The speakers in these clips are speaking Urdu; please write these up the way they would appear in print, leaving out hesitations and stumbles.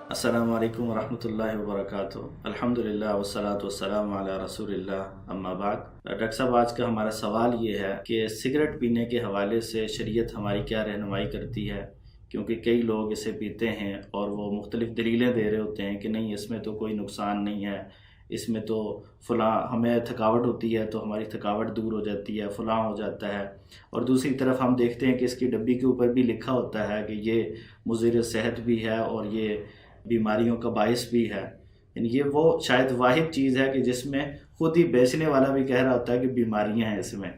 السلام علیکم ورحمۃ اللہ وبرکاتہ۔ الحمدللہ والصلاۃ والسلام علی رسول اللہ، اما بعد۔ ڈاکٹر صاحب، آج کا ہمارا سوال یہ ہے کہ سگریٹ پینے کے حوالے سے شریعت ہماری کیا رہنمائی کرتی ہے؟ کیونکہ کئی لوگ اسے پیتے ہیں اور وہ مختلف دلیلیں دے رہے ہوتے ہیں کہ نہیں، اس میں تو کوئی نقصان نہیں ہے، اس میں تو فلاں ہمیں تھکاوٹ ہوتی ہے تو ہماری تھکاوٹ دور ہو جاتی ہے، فلاں ہو جاتا ہے۔ اور دوسری طرف ہم دیکھتے ہیں کہ اس کی ڈبی کے اوپر بھی لکھا ہوتا ہے کہ یہ مضر صحت بھی ہے اور یہ بیماریوں کا باعث بھی ہے۔ یعنی یہ وہ شاید واحد چیز ہے کہ جس میں خود ہی بیچنے والا بھی کہہ رہا ہوتا ہے کہ بیماریاں ہیں اس میں۔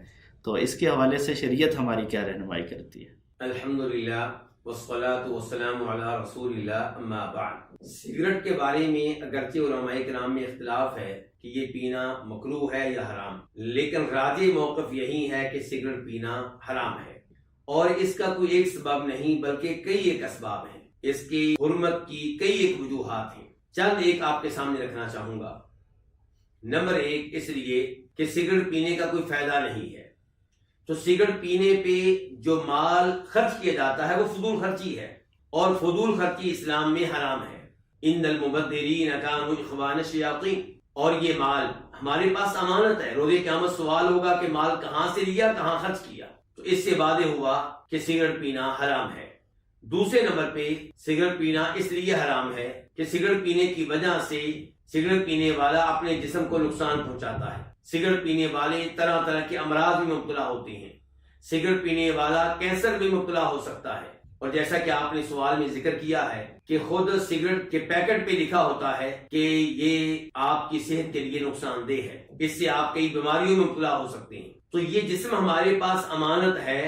تو اس کے حوالے سے شریعت ہماری کیا رہنمائی کرتی ہے؟ الحمدللہ والصلاة والسلام علی رسول اللہ، اما بعد۔ سگریٹ کے بارے میں اگرچہ علماء کرام میں اختلاف ہے کہ یہ پینا مکروہ ہے یا حرام، لیکن راجح موقف یہی ہے کہ سگریٹ پینا حرام ہے، اور اس کا کوئی ایک سبب نہیں بلکہ کئی ایک اسباب ہیں۔ اس کی حرمت کی کئی ایک وجوہات ہیں، چند ایک آپ کے سامنے رکھنا چاہوں گا۔ نمبر ایک، اس لیے کہ سگریٹ پینے کا کوئی فائدہ نہیں ہے، تو سگریٹ پینے پہ جو مال خرچ کیا جاتا ہے وہ فضول خرچی ہے، اور فضول خرچی اسلام میں حرام ہے۔ ان المبذرین کانوا اخوان الشیاطین، اور یہ مال ہمارے پاس امانت ہے، روز قیامت سوال ہوگا کہ مال کہاں سے لیا، کہاں خرچ کیا۔ تو اس سے واضح ہوا کہ سگریٹ پینا حرام ہے۔ دوسرے نمبر پہ سگریٹ پینا اس لیے حرام ہے کہ سگریٹ پینے کی وجہ سے سگریٹ پینے والا اپنے جسم کو نقصان پہنچاتا ہے۔ سگریٹ پینے والے طرح طرح کے امراض میں مبتلا ہوتے ہیں، سگریٹ پینے والا کینسر میں مبتلا ہو سکتا ہے، اور جیسا کہ آپ نے سوال میں ذکر کیا ہے کہ خود سگریٹ کے پیکٹ پہ لکھا ہوتا ہے کہ یہ آپ کی صحت کے لیے نقصان دہ ہے، اس سے آپ کئی بیماریوں میں مبتلا ہو سکتے ہیں۔ تو یہ جسم ہمارے پاس امانت ہے۔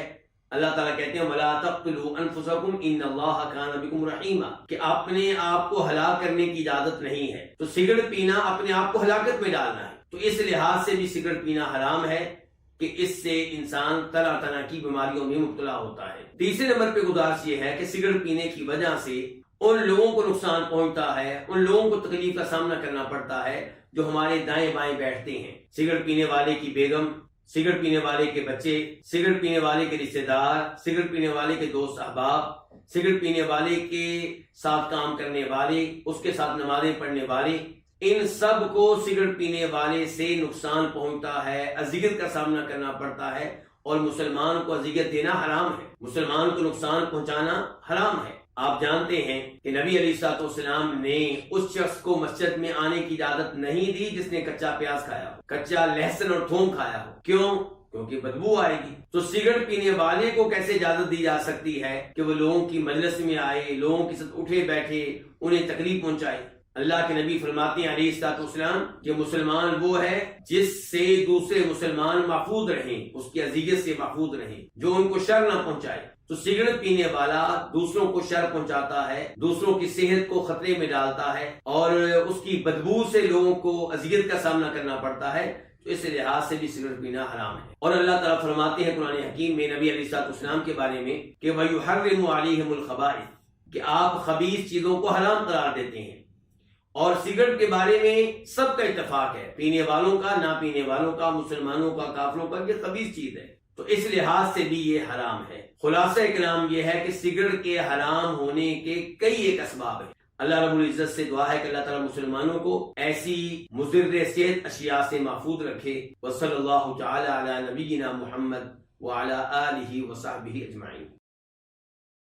اللہ تعالیٰ کہتے ہیں وَلَا تَقْتُلُوا أَنفُسَكُمْ إِنَّ اللَّهَ كَانَ بِكُمْ رَحِيمًا، کہ اپنے آپ کو ہلاک کرنے کی اجازت نہیں ہے۔ تو سگریٹ پینا اپنے آپ کو ہلاکت میں ڈالنا ہے، تو اس لحاظ سے بھی سگریٹ پینا حرام ہے کہ اس سے انسان طرح طرح کی بیماریوں میں مبتلا ہوتا ہے۔ تیسرے نمبر پہ گزارش یہ ہے کہ سگریٹ پینے کی وجہ سے ان لوگوں کو نقصان پہنچتا ہے، ان لوگوں کو تکلیف کا سامنا کرنا پڑتا ہے جو ہمارے دائیں بائیں بیٹھتے ہیں۔ سگریٹ پینے والے کی بیگم، سگریٹ پینے والے کے بچے، سگریٹ پینے والے کے رشتہ دار، سگریٹ پینے والے کے دوست احباب، سگریٹ پینے والے کے ساتھ کام کرنے والے، اس کے ساتھ نمازیں پڑھنے والے، ان سب کو سگریٹ پینے والے سے نقصان پہنچتا ہے، اذیت کا سامنا کرنا پڑتا ہے، اور مسلمان کو اذیت دینا حرام ہے، مسلمان کو نقصان پہنچانا حرام ہے۔ آپ جانتے ہیں کہ نبی علیہ الصلوۃ والسلام نے اس شخص کو مسجد میں آنے کی اجازت نہیں دی جس نے کچا پیاز کھایا ہو، کچا لہسن اور تھوم کھایا ہو۔ کیوں؟ کیونکہ بدبو آئے گی۔ تو سگریٹ پینے والے کو کیسے اجازت دی جا سکتی ہے کہ وہ لوگوں کی مجلس میں آئے، لوگوں کے ساتھ اٹھے بیٹھے، انہیں تکلیف پہنچائے؟ اللہ کے نبی فرماتے ہیں علیہ الصلوۃ والسلام کہ مسلمان وہ ہے جس سے دوسرے مسلمان محفوظ رہیں، اس کی اذیت سے محفوظ رہیں، جو ان کو شر نہ پہنچائے۔ تو سگریٹ پینے والا دوسروں کو شر پہنچاتا ہے، دوسروں کی صحت کو خطرے میں ڈالتا ہے، اور اس کی بدبو سے لوگوں کو اذیت کا سامنا کرنا پڑتا ہے، تو اس لحاظ سے بھی سگریٹ پینا حرام ہے۔ اور اللہ تعالیٰ فرماتے ہیں قرآن حکیم میں نبی علیہ الصلوۃ والسلام کے بارے میں کہ وَيُحَرِّمُ عَلَيْهِمُ الْخَبَائِثَ، کہ آپ خبیث چیزوں کو حرام قرار دیتے ہیں۔ اور سگریٹ کے بارے میں سب کا اتفاق ہے، پینے والوں کا، نہ پینے والوں کا، مسلمانوں کا، کافروں کا، یہ خبیث چیز ہے، تو اس لحاظ سے بھی یہ حرام ہے۔ خلاصہ کلام یہ ہے کہ سگریٹ کے حرام ہونے کے کئی ایک اسباب ہیں۔ اللہ رب العزت سے دعا ہے کہ اللہ تعالیٰ مسلمانوں کو ایسی مضر صحت اشیاء سے محفوظ رکھے۔ وصلی اللہ تعالی علی نبینا محمد وعلی آلہ وصحبہ اجمعین۔